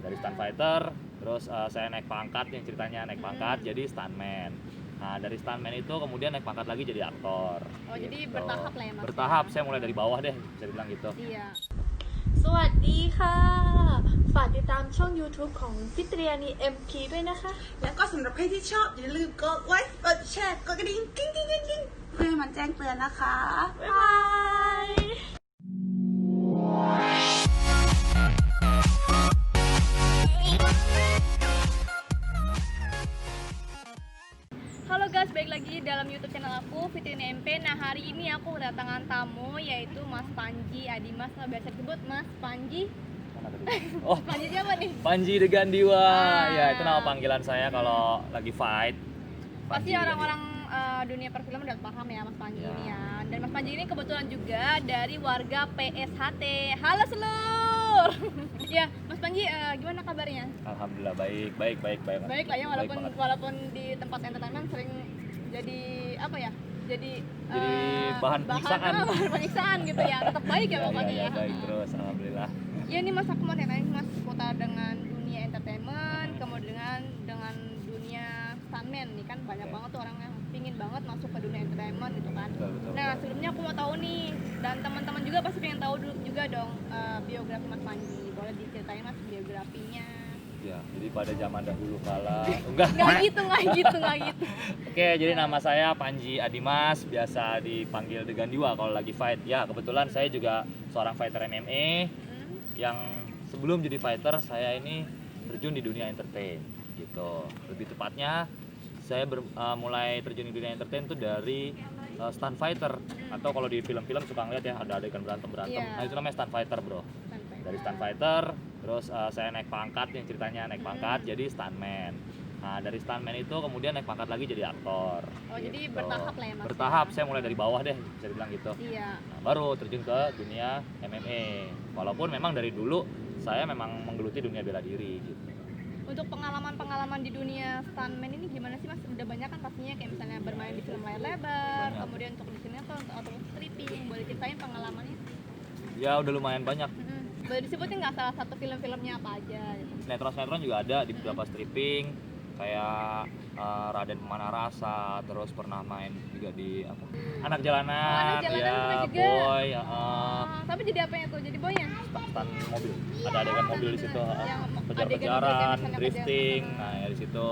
dari stunt fighter, terus saya naik pangkat, yang ceritanya naik pangkat jadi stuntman. Nah dari stuntman itu kemudian naik pangkat lagi jadi aktor. Oh, gitu. jadi bertahap lah ya, Mas, Bertahap, ya? saya mulai dari bawah deh, bisa dibilang gitu. Iya. สวัสดีค่ะ ฝากติดตามช่อง YouTube ของฟิตเรียนี MP ด้วยนะคะ แล้วก็สำหรับใครที่ชอบอย่าลืมกดไลค์กดแชร์กดกระดิ่งกิ้งกิ้งกิ้งกิ้งเพื่อให้มันแจ้งเตือนนะคะ บ๊ายบาย Halo guys, balik lagi dalam YouTube channel aku, Fitri MP. Nah, hari ini aku kedatangan tamu yaitu Mas Panji Adimas, atau biasa disebut Mas Panji. Mana tadi? Oh, Panji siapa nih? Panji Degandiwa. Ah. Ya itu nama panggilan saya kalau lagi fight. Pasti Panji orang-orang dunia perfilman udah paham ya Mas Panji Ya. ini ya. Dan Mas Panji ini kebetulan juga dari warga PSHT. Halo selur. Ya, Mas Panji gimana kabarnya? Alhamdulillah baik. Baik lah ya, Baik walaupun banget. walaupun di tempat entertainment sering jadi apa ya? Jadi bahan penyiksaan. bahan penyiksaan gitu ya. Tetap baik ya pokoknya ya. Baik terus, alhamdulillah. Ya ini Mas, aku mau tanya Mas seputar dengan dunia entertainment, kemudian dengan dunia stuntman nih kan banyak banget tuh orang yang pingin banget masuk ke dunia entertainment gitu kan. Betul. Nah sebelumnya aku mau tahu nih, dan teman-teman juga pasti pengen tahu juga dong biografi Mas Panji. Boleh diceritain Mas biografinya? Ya, jadi pada zaman dahulu kala enggak. Nggak gitu. Oke, jadi nama saya Panji Adimas, biasa dipanggil Degandiwa kalau lagi fight. Ya, kebetulan saya juga seorang fighter MMA yang sebelum jadi fighter saya ini terjun di dunia entertain gitu. Lebih tepatnya saya mulai terjun di dunia entertain tuh dari stunt fighter, atau kalau di film-film suka ngeliat ya ada adegan berantem. Iya. Nah, itu namanya stunt fighter, Bro. Dari stunt fighter, terus saya naik pangkat, yang ceritanya naik pangkat jadi stuntman. Nah dari stuntman itu kemudian naik pangkat lagi jadi aktor. Oh, jadi bertahap lah ya, Mas, Bertahap, ya? saya mulai dari bawah deh, bisa dibilang gitu. Iya. Nah, baru terjun ke dunia MMA. Walaupun memang dari dulu saya memang menggeluti dunia bela diri gitu. Untuk pengalaman-pengalaman di dunia stuntman ini gimana sih Mas? Udah banyak kan pastinya, kayak misalnya bermain di film layar lebar, Banyak. kemudian untuk di sinetron atau stripping. Boleh ceritain pengalamannya? Ya udah lumayan banyak. Boleh disebutin nggak salah satu film-filmnya apa aja gitu? Sinetron juga ada di beberapa stripping, kayak Raden Pemanah Rasa, terus pernah main juga di apa? Anak Jalanan, Anak Jalanan ya, pernah juga. Boy, Tapi jadi apanya tuh? Jadi boynya? stunt mobil, ada adegan mobil di situ, Yang adegan kejar-kejaran, mobil kayak misalnya drifting, kejar- nah ya di situ.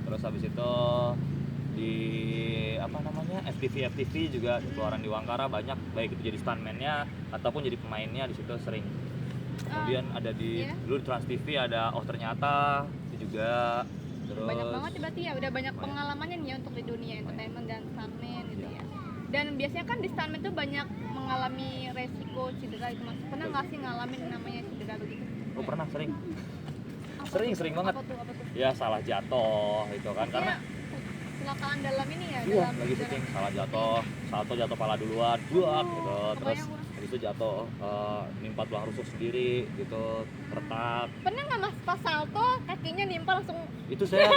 Terus habis itu di apa namanya FTV juga keluaran di Wangkara banyak, baik itu jadi stuntman-nya ataupun jadi pemainnya di situ sering. Kemudian ada di iya. dulu di Trans TV ada Oh Ternyata itu juga. Terus Banyak banget ya berarti ya, udah banyak Banyak. pengalamannya nih ya untuk di dunia entertainment dan stuntman gitu Iya. ya. Dan biasanya kan di stuntman tuh banyak mengalami resiko cedera itu Mas. Pernah nggak sih ngalamin namanya cedera begitu? Oh pernah sering. Apa Sering banget. Apa tuh? Ya salah jatuh itu kan karena Kecelakaan dalam ini ya, iya, dalam lagi syuting salah jatuh, salto jatuh pala duluan, buak gitu. Terus kebayang gua. habis itu jatuh nimpa tulang rusuk sendiri gitu, retak. Pernah nggak Mas pas salto kakinya nimpa langsung? Itu saya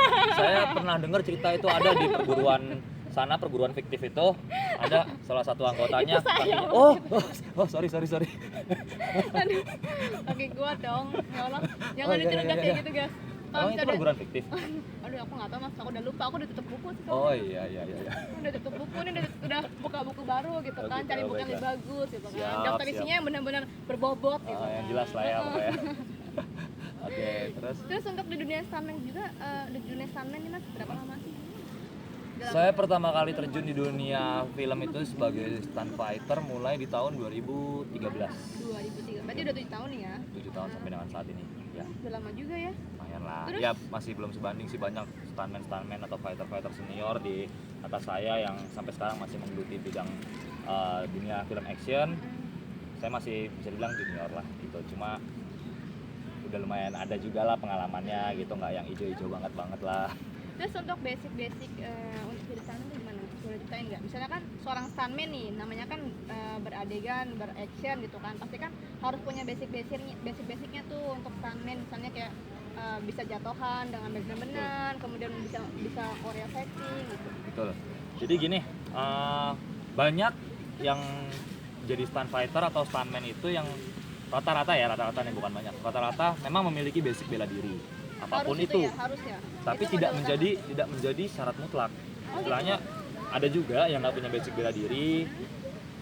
pernah dengar cerita itu ada di perguruan fiktif itu, ada salah satu anggotanya Itu saya. kakinya. Oh, sorry. Aduh, kaki gua dong. Ya Allah, jangan iya, ditiru iya, kayak iya. gitu guys. Kalau Emang itu misalnya- perguruan fiktif? Aduh, aku nggak tahu Mas, aku udah lupa, aku udah tutup buku sih. Oh iya. Udah tutup buku nih, udah buka buku baru gitu Oh, kan, gitu, cari buku yang baiklah. lebih bagus gitu kan. Siap, Daftar siap. isinya yang benar-benar berbobot gitu. Yang kan. jelas lah ya pokoknya. Oke, terus Terus untuk di dunia stuntman juga, di dunia stuntman ini Mas berapa lama sih? saya pertama kali terjun di dunia film itu sebagai stunt fighter mulai di tahun 2013. 2003, berarti udah 7 tahun nih ya? 7 tahun sampai dengan saat ini. Ya, Udah lama juga ya? lumayan lah. Terus? Ya, masih belum sebanding sih, banyak stuntman atau fighter senior di atas saya yang sampai sekarang masih menggeluti bidang dunia film action. Saya masih bisa dibilang junior lah gitu. Cuma udah lumayan ada juga lah pengalamannya gitu, nggak yang ijo-ijo banget lah. Terus untuk basic untuk jadi stuntman itu gimana? Boleh ceritain nggak? Misalnya kan seorang stuntman nih, namanya kan beradegan, beraction gitu kan, pasti kan harus punya basic-basicnya tuh untuk stuntman. Misalnya kayak bisa jatuhan dengan benar-benar, kemudian bisa choreography setting gitu. Betul. Jadi gini, banyak yang jadi stunt fighter atau stuntman itu yang rata-rata ya, rata-rata nih bukan banyak. Rata-rata memang memiliki basic bela diri. Apapun Harus itu. ya, harus ya. Tapi Itu tidak modal menjadi syarat mutlak. Istilahnya ada juga yang nggak punya basic bela diri,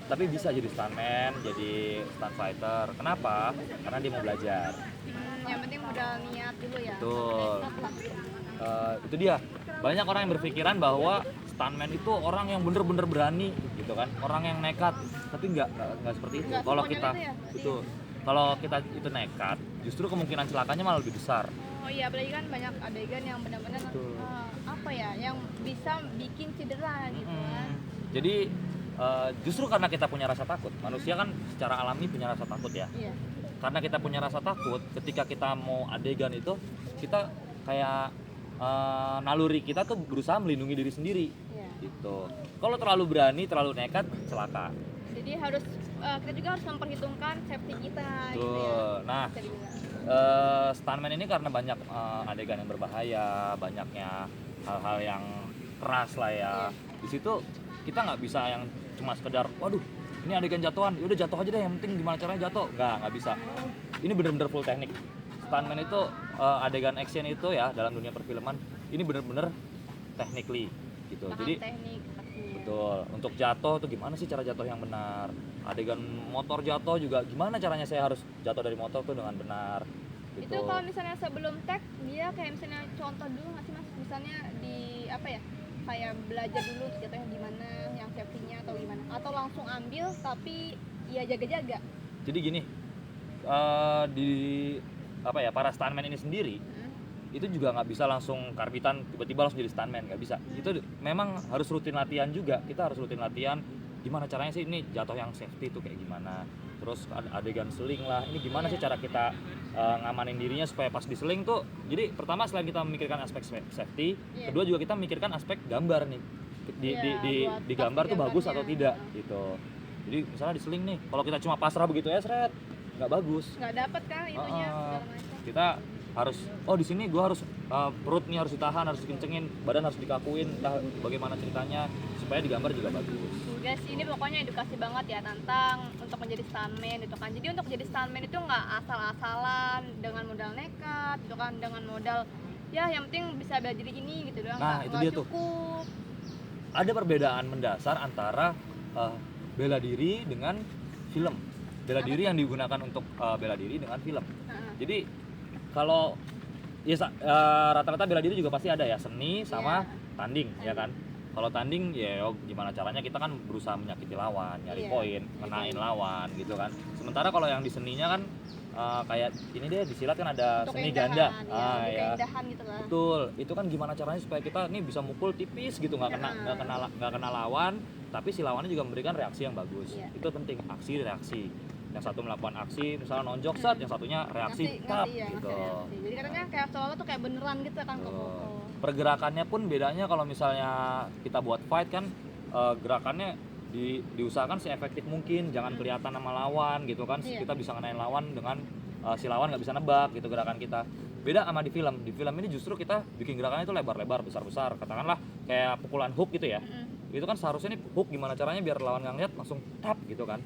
tapi bisa jadi stuntman, jadi stunt fighter. Kenapa? Karena dia mau belajar. yang penting modal niat dulu ya. Betul. Nekat lah. Itu dia. Banyak orang yang berpikiran bahwa stuntman itu orang yang bener-bener berani, gitu kan? Orang yang nekat. Tapi nggak seperti itu. Nggak Kalau semuanya kita itu ya, berarti. itu, kalau kita itu nekat, justru kemungkinan celakanya malah lebih besar. Oh iya, apalagi kan banyak adegan yang benar-benar Betul. apa ya, yang bisa bikin cedera gitu kan. Jadi justru karena kita punya rasa takut, manusia kan secara alami punya rasa takut ya. Iya. Karena kita punya rasa takut, ketika kita mau adegan itu, kita kayak naluri kita tuh berusaha melindungi diri sendiri. Iya. Gitu. Kalau terlalu berani, terlalu nekat, celaka. Jadi harus kita juga harus memperhitungkan safety kita gitu ya. Tuh. Nah, Bisa dibilang. stuntman ini karena banyak adegan yang berbahaya, banyaknya hal-hal yang keras lah ya. Di situ kita nggak bisa yang cuma sekedar, waduh, ini adegan jatuhan, yaudah jatuh aja deh, yang penting gimana caranya jatuh. Nggak bisa. Ini bener-bener full teknik. Stuntman itu adegan action itu ya dalam dunia perfilman ini bener-bener technically gitu. Paham Jadi teknik pastinya. betul, untuk jatuh tuh gimana sih cara jatuh yang benar? Adegan motor jatuh juga gimana caranya saya harus jatuh dari motor tuh dengan benar gitu. Itu kalau misalnya sebelum tag dia kayak misalnya contoh dulu nggak sih Mas? Misalnya di apa ya? Kayak belajar dulu jatuhnya gimana, yang safety-nya atau gimana? Atau langsung ambil tapi ya jaga-jaga. Jadi gini, di apa ya, para stuntman ini sendiri itu juga nggak bisa langsung karbitan tiba-tiba langsung jadi stuntman, nggak bisa. Itu memang harus rutin latihan juga. Kita harus rutin latihan gimana caranya sih ini jatuh yang safety itu kayak gimana. Terus adegan seling lah, ini gimana sih cara kita ngamanin dirinya supaya pas di seling tuh. Jadi pertama selain kita memikirkan aspek safety, kedua juga kita memikirkan aspek gambar nih. Di gambar tuh bagus atau tidak gitu. Jadi misalnya di seling nih, kalau kita cuma pasrah begitu ya seret, nggak bagus. Nggak dapet kan itunya segala macam. Kita harus, oh di sini gue harus perut nih harus ditahan, harus dikencengin, badan harus dikakuin, entah bagaimana ceritanya supaya di gambar juga bagus. Guys, ini pokoknya edukasi banget ya tentang untuk menjadi stuntman gitu kan. Jadi untuk jadi stuntman itu nggak asal-asalan dengan modal nekat gitu kan, dengan modal ya yang penting bisa bela diri ini gitu doang. Nah, itu nggak dia tuh. cukup. Ada perbedaan mendasar antara bela diri dengan film. Bela diri yang digunakan untuk bela diri dengan film. Jadi kalau ya rata-rata bela diri juga pasti ada ya, seni sama tanding ya kan. Kalau tanding ya gimana caranya kita kan berusaha menyakiti lawan, nyari poin, ngenain lawan gitu kan. Sementara kalau yang di seninya kan kayak ini deh di silat kan ada Untuk seni keindahan, ganda. ya. Keindahan gitu lah. Betul. Itu kan gimana caranya supaya kita nih bisa mukul tipis gitu, nggak kena lawan, tapi si lawannya juga memberikan reaksi yang bagus. Itu penting, aksi reaksi. Yang satu melakukan aksi misalnya nonjok set, yang satunya reaksi tap gitu. Reaksi. Jadi katanya kayak seolah tuh kayak beneran gitu kan kok. Pergerakannya pun bedanya kalau misalnya kita buat fight kan gerakannya diusahakan seefektif mungkin, jangan kelihatan sama lawan gitu kan. Kita bisa ngenain lawan dengan si lawan nggak bisa nebak gitu gerakan kita. Beda sama di film. Di film ini justru kita bikin gerakannya itu lebar-lebar, besar-besar. Katakanlah kayak pukulan hook gitu ya. Itu kan seharusnya nih hook gimana caranya biar lawan nggak ngeliat langsung tap gitu kan.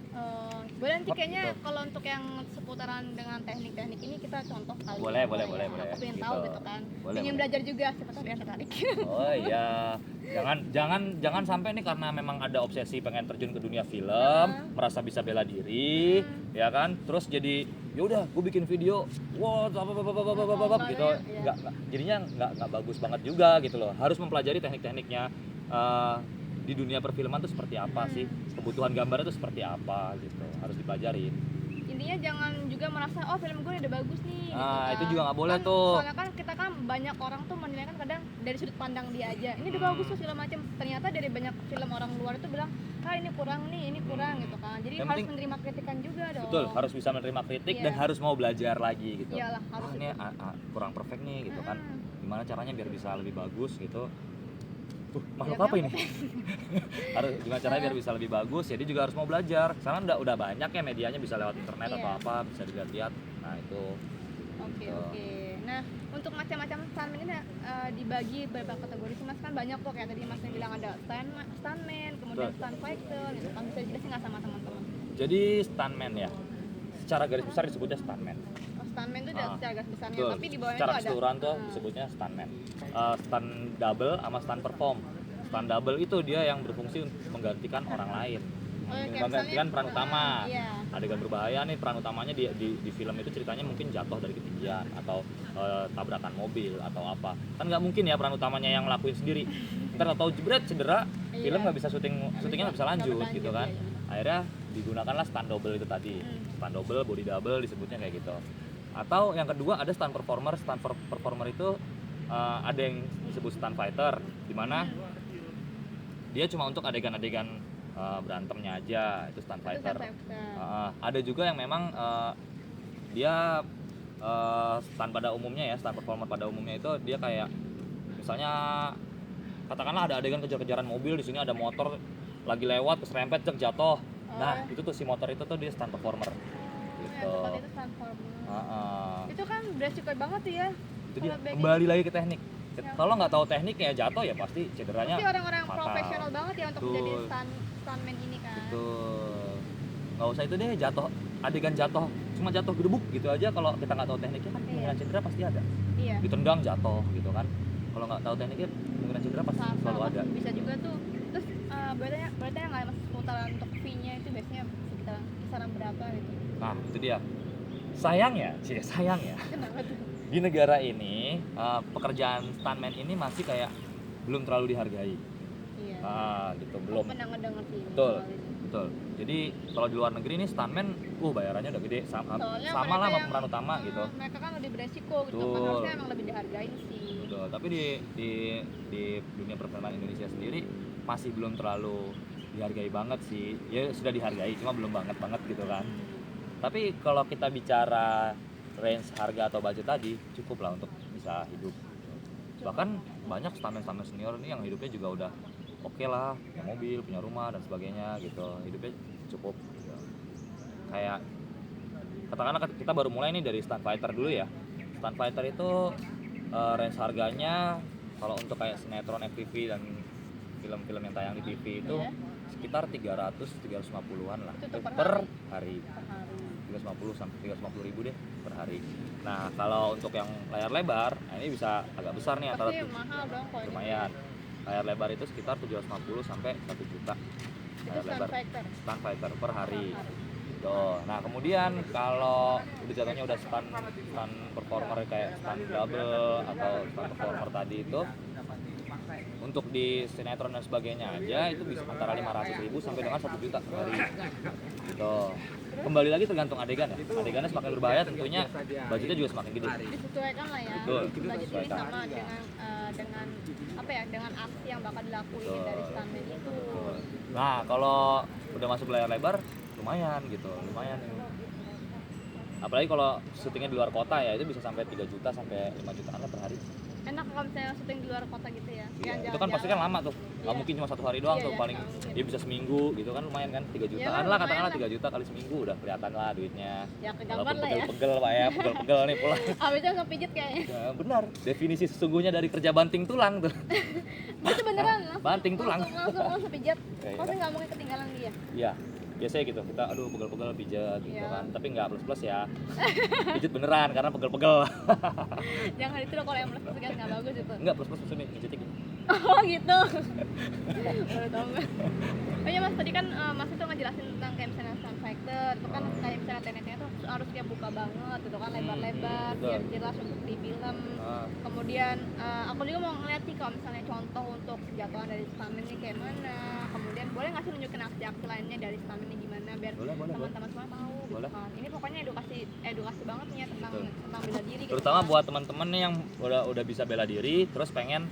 Boleh nanti kayaknya kalau untuk yang seputaran dengan teknik-teknik ini kita contoh kali. Boleh. Aku pengen tahu gitu kan. Ingin belajar juga siapa tahu dia tertarik. Oh iya. Jangan sampai nih karena memang ada obsesi pengen terjun ke dunia film, merasa bisa bela diri, ya kan? Terus jadi ya udah gue bikin video, wow, gitu. Jadinya nggak bagus banget juga gitu loh. Harus mempelajari teknik-tekniknya. Di dunia perfilman tuh seperti apa sih, kebutuhan gambarnya tuh seperti apa gitu, harus dipelajari. Intinya jangan juga merasa oh film gue udah bagus nih. Nah gitu kan. itu juga nggak boleh kan, tuh. Soalnya kan kita kan banyak orang tuh menilai kan kadang dari sudut pandang dia aja. Ini udah bagus tuh segala macam. Ternyata dari banyak film orang luar itu bilang, ini kurang nih, ini kurang gitu kan. Jadi Yang harus penting, menerima kritikan juga dong. Betul, harus bisa menerima kritik dan harus mau belajar lagi gitu. Iyalah, harus ini kurang perfect nih gitu kan. Gimana caranya biar bisa lebih bagus gitu. Makhluk apa ini? Harus gimana caranya biar bisa lebih bagus, jadi juga harus mau belajar. Sekarang udah banyak ya medianya, bisa lewat internet atau apa, bisa dilihat-lihat. Nah itu. Oke. Nah untuk macam-macam stuntman ini dibagi beberapa kategori sih Mas, kan banyak tuh kayak tadi Mas yang bilang ada stuntman, kemudian stunt fighter gitu kan, bisa dijelasin nggak sama teman-teman? Jadi stuntman ya, secara garis besar disebutnya stuntman. Oh, stuntman itu secara garis besarnya, Betul. tapi di bawahnya Secara itu ada keseluruhan tuh disebutnya stuntman. Stunt double sama stunt perform. Stunt double itu dia yang berfungsi untuk menggantikan orang lain. Oh, kayak Menggantikan misalnya, peran utama. Iya. Adegan berbahaya nih, peran utamanya di film itu ceritanya mungkin jatuh dari ketinggian atau tabrakan mobil atau apa. Kan nggak mungkin ya peran utamanya yang ngelakuin sendiri. Ntar tahu jebret cedera, Iya. film nggak bisa syutingnya nggak bisa lanjut Nggak gitu kan. iya. Akhirnya digunakanlah stunt double itu tadi. Stunt double, body double disebutnya kayak gitu. Atau yang kedua ada stunt performer. Stunt performer itu ada yang disebut stunt fighter, di mana dia cuma untuk adegan-adegan berantemnya aja, itu stunt Itu fighter. stunt fighter. Ada juga yang memang dia stunt pada umumnya ya, stunt performer pada umumnya itu dia kayak misalnya katakanlah ada adegan kejar-kejaran mobil, di sini ada motor lagi lewat keserempet jatuh. Nah, itu tuh si motor itu tuh dia stunt performer. Gitu. Yang depan itu stunt performer. Itu kan beresiko banget tuh ya. Itu dia Kalau back kembali lagi ke teknik. Ya. Kalau nggak tahu teknik ya jatuh ya pasti cederanya. pasti orang-orang fatal. profesional banget ya untuk Betul. menjadi stuntman ini kan. Betul. Nggak usah itu deh jatuh, adegan jatuh, cuma jatuh gedebuk gitu aja. Kalau kita nggak tahu tekniknya kan kemungkinan cedera pasti ada. Iya. Ditendang jatuh gitu kan. Kalau nggak tahu tekniknya kemungkinan cedera pasti selalu ada. Bisa juga tuh. Terus berarti yang nggak masuk putaran untuk fee-nya itu biasanya sekitar kisaran berapa gitu? Nah itu dia. Sayang ya, Kenapa tuh? di negara ini pekerjaan stuntman ini masih kayak belum terlalu dihargai. Iya. Gitu Aku belum. pernah ngedenger sih. Betul. soal itu. Betul. Jadi kalau di luar negeri nih stuntman, bayarannya udah gede sama Soalnya lah mereka sama yang- pemeran utama gitu. Mereka kan lebih beresiko gitu, Betul. kan harusnya emang lebih dihargain sih. Betul. Tapi di dunia perfilman Indonesia sendiri masih belum terlalu dihargai banget sih. Ya sudah dihargai, cuma belum banget gitu kan. Tapi kalau kita bicara range harga atau budget tadi, cukup lah untuk bisa hidup. Bahkan banyak stuntman senior nih yang hidupnya juga udah oke lah, punya mobil, punya rumah dan sebagainya gitu. Hidupnya cukup gitu. Kayak katakanlah kita baru mulai nih dari stunt fighter dulu ya. Stunt fighter itu range harganya kalau untuk kayak sinetron FTV dan film-film yang tayang di TV itu Iya. sekitar 300-350-an lah Itu tuh per per hari. Per hari. 350 sampai 350 ribu deh per hari. Nah kalau untuk yang layar lebar, nah ini bisa agak besar nih antara Pasti mahal dong kalau ini. lumayan. Layar lebar itu sekitar 750 sampai 1 juta. Itu Layar stunt lebar fighter. stunt fighter per hari. Per hari. Tuh. Nah kemudian kalau udah jatuhnya udah stunt performer kayak stunt double atau stunt performer tadi itu, untuk di sinetron dan sebagainya aja itu bisa antara 500.000 sampai dengan 1 juta per hari. Gitu. Kembali lagi tergantung adegan ya. Adegannya semakin berbahaya tentunya budgetnya juga semakin gede. Disesuaikan lah ya. Betul, Budget ini disesuaikan. sama dengan apa ya, dengan aksi yang bakal dilakuin Betul. dari stuntman itu. Nah kalau udah masuk layar lebar lumayan gitu, lumayan. Apalagi kalau syutingnya di luar kota ya itu bisa sampai 3 juta sampai 5 jutaan lah per hari. Enak kalau misalnya syuting di luar kota gitu ya. Iya, Yang itu kan pasti kan lama tuh. Nggak Iya. mungkin cuma 1 hari doang Iya, tuh, iya, paling nggak mungkin. dia bisa seminggu gitu kan lumayan kan 3 jutaan kan, lah lumayan katakanlah lah. 3 juta kali seminggu udah kelihatan lah duitnya. Ya kegambar Walaupun lah ya. pegel-pegel Pak ya, pegel-pegel nih pulang. Abis itu langsung pijit kayaknya. Ya, benar, definisi sesungguhnya dari kerja banting tulang tuh. Itu beneran langsung, Banting tulang. langsung pijat. Iya. Pasti nggak mungkin ketinggalan dia. Iya, biasanya gitu, kita aduh pegel-pegel pijat gitu Iya. kan, tapi nggak plus-plus ya. Pijat beneran karena pegel-pegel. Jangan itu loh, kalau yang plus kan nggak bagus itu. Enggak plus-plus maksudnya pijatnya gitu. Oh gitu. Baru tahu gue. Oh iya mas, tadi kan mas itu ngejelasin tentang kayak misalnya stunt fighter itu kan kayak misalnya tekniknya tuh harus kayak buka banget gitu kan, lebar-lebar betul. biar jelas untuk di film. Ah, Kemudian aku juga mau ngeliat nih kalau misalnya contoh untuk kejatuhan dari stuntman ini kayak mana. Kemudian boleh nggak sih nunjukin aksi-aksi lainnya dari stuntman ini gimana biar Boleh, boleh, teman-teman semua tahu gitu Boleh. kan. Ini pokoknya edukasi banget nih ya tentang Betul. bela diri gitu terutama kan. buat teman-teman nih yang udah bisa bela diri terus pengen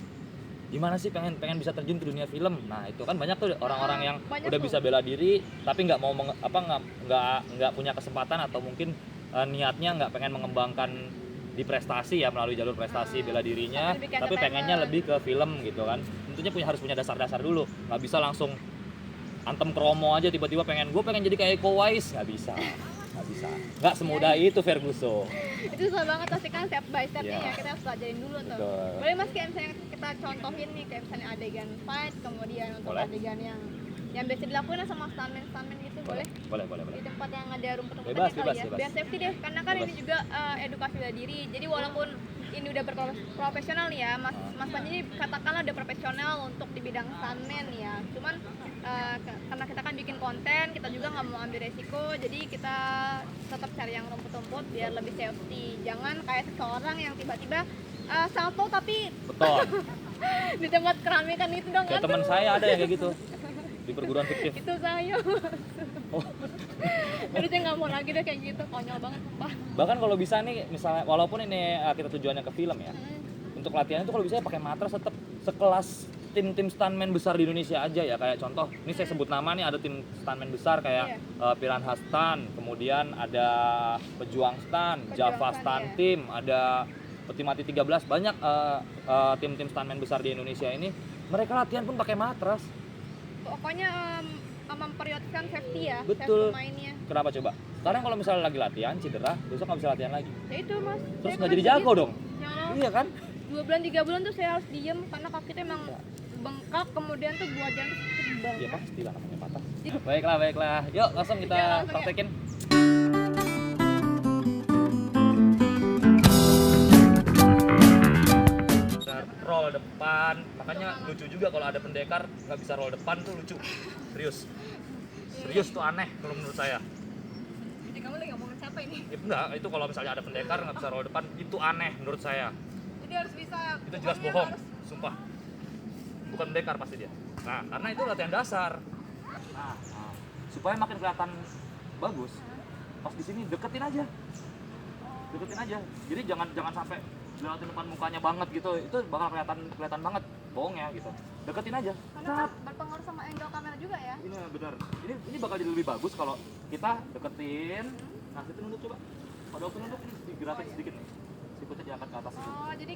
gimana sih pengen bisa terjun ke dunia film. Nah itu kan banyak tuh orang-orang yang banyak udah tuh. bisa bela diri tapi nggak mau nggak punya kesempatan atau mungkin niatnya nggak pengen mengembangkan di prestasi ya melalui jalur prestasi bela dirinya, Tapi lebih ke tapi pengennya entertainment. lebih ke film gitu kan. Tentunya harus punya dasar-dasar dulu, nggak bisa langsung antem kromo aja tiba-tiba pengen jadi kayak Iko Uwais, nggak bisa, nggak semudah itu Ferguson. Itu susah banget pasti kan step by stepnya Iya. ya, kita harus pelajarin dulu tuh. Betul. Boleh mas kayak misalnya kita contohin nih kayak misalnya adegan fight, kemudian untuk Boleh. adegan yang biasa dilakuin sama stuntman gitu boleh? Boleh. Di tempat yang ada rumput-rumputnya Bebas, kali bebas, ya. bebas. Biar safety deh, karena kan Bebas. ini juga edukasi bela diri. Jadi walaupun ini udah berprofesional nih ya, Mas Panji ini katakanlah udah profesional untuk di bidang stuntman ya. Cuman karena kita kan bikin konten, kita juga nggak mau ambil resiko, jadi kita tetap cari yang rumput-rumput biar lebih safety. Jangan kayak seseorang yang tiba-tiba salto tapi Betul. di tempat keramaikan itu dong. Kayak teman saya ada yang kayak gitu di perguruan fiktif. Itu saya. Oh. Jadi saya nggak mau lagi deh kayak gitu, konyol banget sumpah. Bahkan kalau bisa nih, misalnya walaupun ini kita tujuannya ke film ya, untuk latihan itu kalau bisa pakai matras tetap sekelas tim-tim stuntman besar di Indonesia aja ya. Kayak contoh, ini saya sebut nama nih, ada tim stuntman besar kayak Piranha Stunt, kemudian ada Pejuang Stunt, Java Stunt, Stunt ya. Team, ada Peti Mati 13, banyak tim-tim stuntman besar di Indonesia ini. Mereka latihan pun pakai matras. Pokoknya memprioritaskan safety ya, Betul. safety pemainnya. Kenapa coba? Sekarang kalau misalnya lagi latihan, cedera, besok nggak bisa latihan lagi. Ya itu mas. Terus Saya nggak kan jadi jago gitu. dong? Jangan. Iya kan? 2 bulan 3 bulan tuh saya harus diem karena kaki itu emang bengkak, kemudian tuh buah jantung tuh Ya banget. pastilah namanya patah. Baiklah. Yuk langsung kita Ya, langsung ya. praktekin. Roll depan, makanya lucu juga kalau ada pendekar nggak bisa roll depan tuh lucu. Serius tuh aneh kalau menurut saya. Jadi kamu lagi ngomongin siapa ini? Ya, enggak, itu kalau misalnya ada pendekar nggak bisa roll depan itu aneh menurut saya. Jadi harus bisa. Itu jelas pokoknya bohong, harus- sumpah. Bukan pendekar pasti dia. Nah, karena itu latihan dasar. Nah, supaya makin kelihatan bagus, pas di sini deketin aja. Jadi jangan sampai lewatin depan mukanya banget gitu. Itu bakal kelihatan banget bohongnya gitu. Deketin aja. Karena kan berpengaruh sama angle kamera juga ya. Ini benar. Ini bakal jadi lebih bagus kalau kita deketin. Nah, kita nunduk coba. Pada waktu nunduk ini digerakin sedikit nih. Sikutnya diangkat ke atas itu. Oh, jadi